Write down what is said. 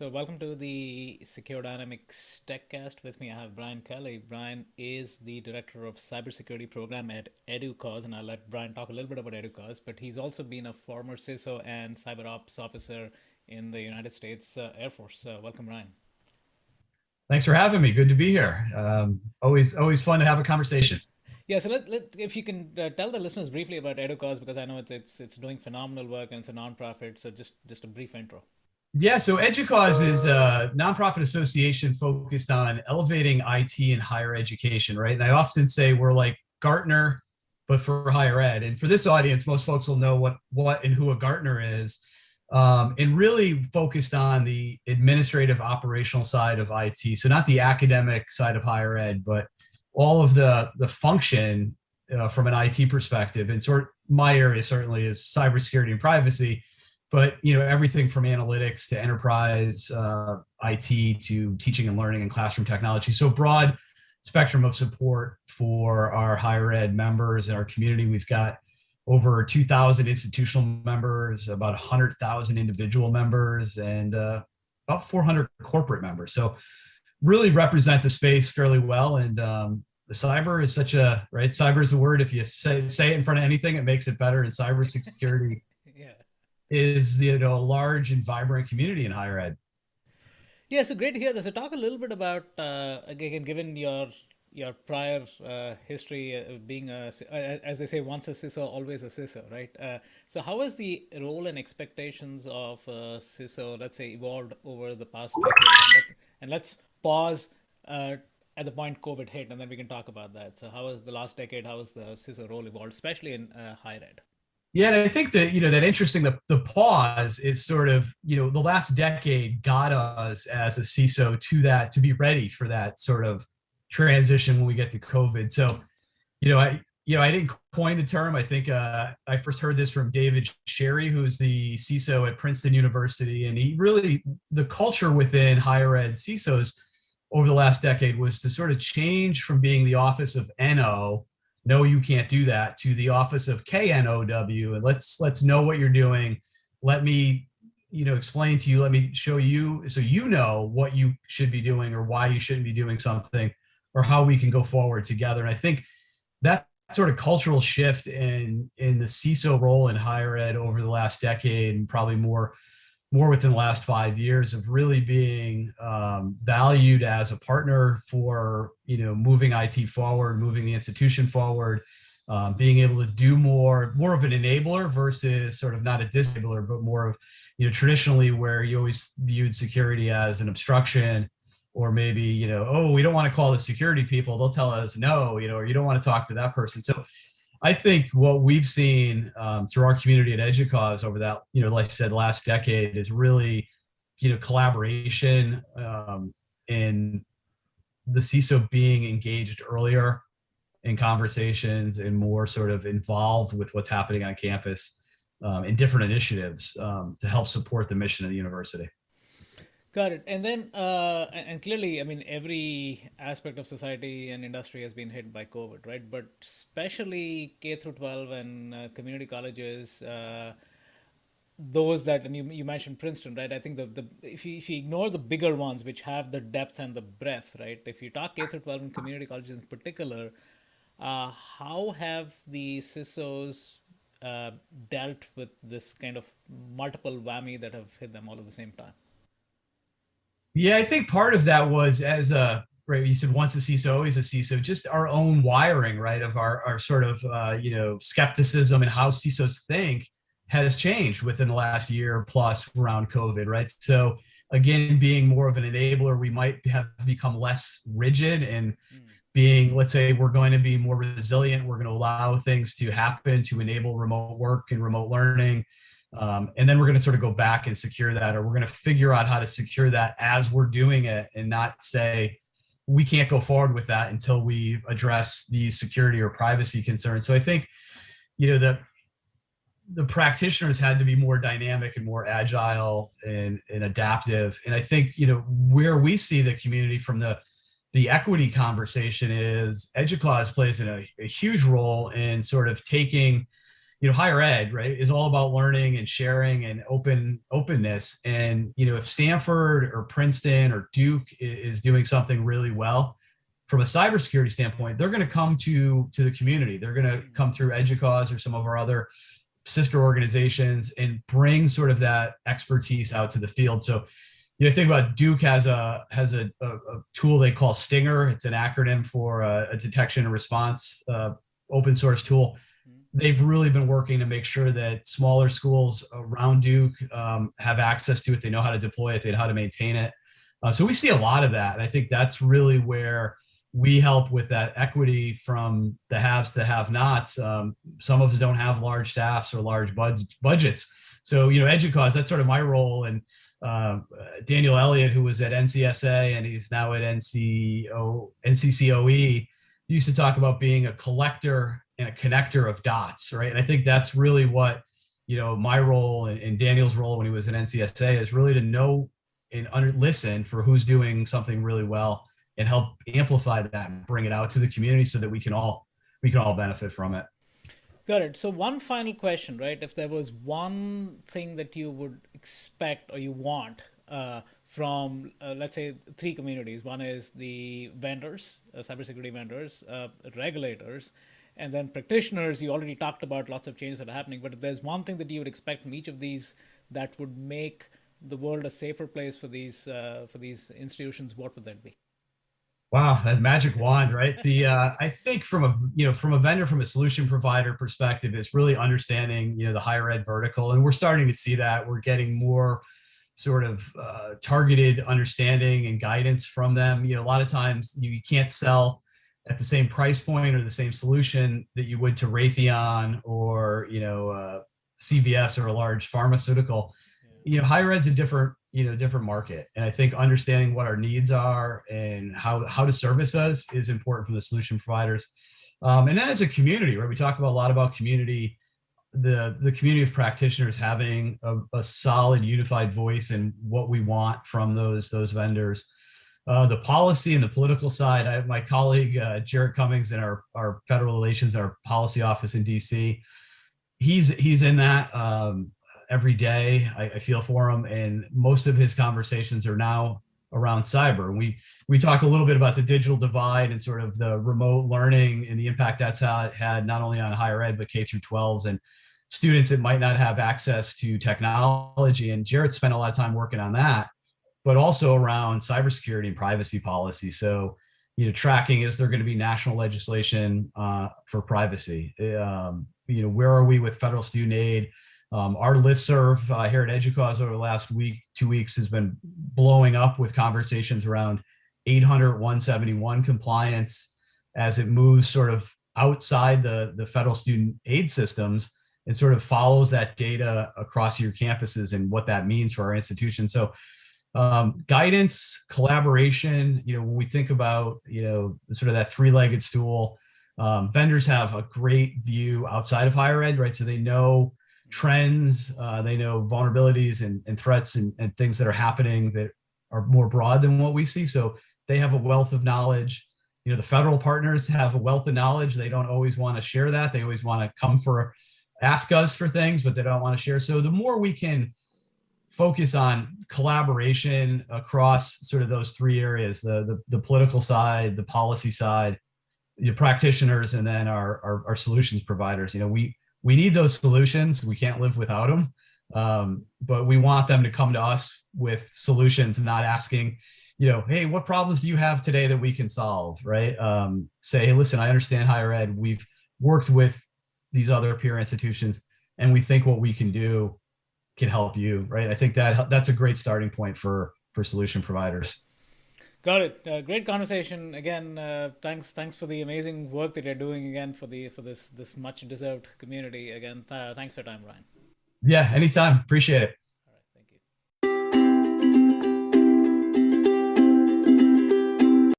So, welcome to the Secure Dynamics TechCast. With me, I have Brian Kelly. Brian is the director of cybersecurity program at EduCause, and I'll let Brian talk a little bit about EduCause. But he's also been a former CISO and cyber ops officer in the United States Air Force. Welcome, Brian. Thanks for having me. Good to be here. Always fun to have a conversation. Yeah, so if you can tell the listeners briefly about EduCause, because I know it's doing phenomenal work and it's a nonprofit. So just a brief intro. Yeah, so EDUCAUSE is a nonprofit association focused on elevating IT in higher education, right? And I often say we're like Gartner, but for higher ed. And for this audience, most folks will know what and who a Gartner is, and really focused on the administrative operational side of IT. So not the academic side of higher ed, but all of the function from an IT perspective. And my area certainly is cybersecurity and privacy, but everything from analytics to enterprise IT to teaching and learning and classroom technology. So broad spectrum of support for our higher ed members and our community. We've got over 2,000 institutional members, about 100,000 individual members, and about 400 corporate members. So really represent the space fairly well. And the cyber is right? Cyber is a word. If you say it in front of anything, it makes it better. And cybersecurity Yeah. is a large and vibrant community in higher ed. Yeah, so great to hear this. So talk a little bit about again, given your prior history of being as they say, once a CISO, always a CISO, right? So how has the role and expectations of CISO, let's say, evolved over the past decade? And let's pause at the point COVID hit, and then we can talk about that. So how has the last decade? How has the CISO role evolved, especially in higher ed? Yeah, and I think that that interesting. The pause is sort of the last decade got us as a CISO to be ready for that sort of transition when we get to COVID. So I didn't coin the term. I think I first heard this from David Sherry, who's the CISO at Princeton University, and the culture within higher ed CISOs over the last decade was to sort of change from being the office of NO, no, you can't do that, to the office of KNOW, and let's know what you're doing. Let me explain to you, let me show you, so what you should be doing or why you shouldn't be doing something, or how we can go forward together. And I think that sort of cultural shift in the CISO role in higher ed over the last decade, and probably more within the last 5 years, of really being valued as a partner for moving IT forward, moving the institution forward, being able to do more of an enabler versus sort of not a disabler, but more of traditionally where you always viewed security as an obstruction, or maybe oh, we don't want to call the security people, they'll tell us no, or you don't want to talk to that person. So I think what we've seen through our community at EDUCAUSE over that, like I said, last decade is really, collaboration, and the CISO being engaged earlier in conversations and more sort of involved with what's happening on campus in different initiatives to help support the mission of the university. Got it. And then, and clearly, I mean, every aspect of society and industry has been hit by COVID, right? But especially K through 12 and community colleges, those that, and you mentioned Princeton, right? I think if you ignore the bigger ones, which have the depth and the breadth, right? If you talk K through 12 and community colleges in particular, how have the CISOs dealt with this kind of multiple whammy that have hit them all at the same time? Yeah, I think part of that was right, you said once a CISO, always a CISO, just our own wiring, right, of our sort of, skepticism and how CISOs think has changed within the last year plus around COVID, right? So again, being more of an enabler, we might have become less rigid and being, let's say, we're going to be more resilient. We're going to allow things to happen to enable remote work and remote learning. And then we're going to sort of go back and secure that, or we're going to figure out how to secure that as we're doing it, and not say we can't go forward with that until we address these security or privacy concerns. So I think, the practitioners had to be more dynamic and more agile and adaptive. And I think, where we see the community from the equity conversation is EDUCAUSE plays a huge role in sort of taking higher ed, right, is all about learning and sharing and openness. And, if Stanford or Princeton or Duke is doing something really well from a cybersecurity standpoint, they're going to come to the community. They're going to come through EDUCAUSE or some of our other sister organizations and bring sort of that expertise out to the field. So, think about Duke has a tool they call Stinger. It's an acronym for a detection and response open source tool. They've really been working to make sure that smaller schools around Duke have access to it. They know how to deploy it. They know how to maintain it. So we see a lot of that. And I think that's really where we help with that equity from the haves to have-nots. Some of us don't have large staffs or large budgets. So, EDUCAUSE, that's sort of my role. And Daniel Elliott, who was at NCSA and he's now at NCCOE, used to talk about being a collector and a connector of dots, right? And I think that's really what, my role and Daniel's role when he was at NCSA is really to know and listen for who's doing something really well and help amplify that and bring it out to the community so that we can all benefit from it. Got it. So one final question, right? If there was one thing that you would expect or you want from, let's say, three communities. One is the vendors, cybersecurity vendors, regulators, and then practitioners. You already talked about lots of changes that are happening, but if there's one thing that you would expect from each of these that would make the world a safer place for these institutions, what would that be? Wow, that magic wand, right? I think from a vendor, from a solution provider perspective, is really understanding the higher ed vertical, and we're starting to see that. We're getting more sort of targeted understanding and guidance from them. A lot of times you can't sell at the same price point or the same solution that you would to Raytheon or CVS or a large pharmaceutical. Higher ed's a different market, and I think understanding what our needs are and how to service us is important for the solution providers. And then as a community, right, we talk a lot about community, the community of practitioners having a solid unified voice and what we want from those vendors. The policy and the political side, I have my colleague Jarrett Cummings in our federal relations, our policy office in DC. He's in that every day. I feel for him, and most of his conversations are now around cyber. We talked a little bit about the digital divide and sort of the remote learning and the impact that's had not only on higher ed but K through 12s and students that might not have access to technology. And Jarrett spent a lot of time working on that, but also around cybersecurity and privacy policy. So, tracking, is there going to be national legislation for privacy? Where are we with federal student aid? Our listserv here at EDUCAUSE over the last 2 weeks has been blowing up with conversations around 800 171 compliance as it moves sort of outside the federal student aid systems and sort of follows that data across your campuses and what that means for our institution. So guidance, collaboration, when we think about, sort of that three-legged stool, vendors have a great view outside of higher ed, right? So they know trends, they know vulnerabilities and threats and things that are happening that are more broad than what we see. So they have a wealth of knowledge. The federal partners have a wealth of knowledge. They don't always want to share that. They always want to ask us for things, but they don't want to share. So the more we can focus on collaboration across sort of those three areas, the political side, the policy side, your practitioners, and then our solutions providers, we need those solutions. We can't live without them. But we want them to come to us with solutions and not asking, hey, what problems do you have today that we can solve, right? Say, hey, listen, I understand higher ed. We've worked with these other peer institutions, and we think what we can do can help you, right? I think that's a great starting point for solution providers. Got it. Great conversation again. Thanks for the amazing work that you're doing again for this much deserved community. Again, thanks for your time, Ryan. Yeah, anytime. Appreciate it.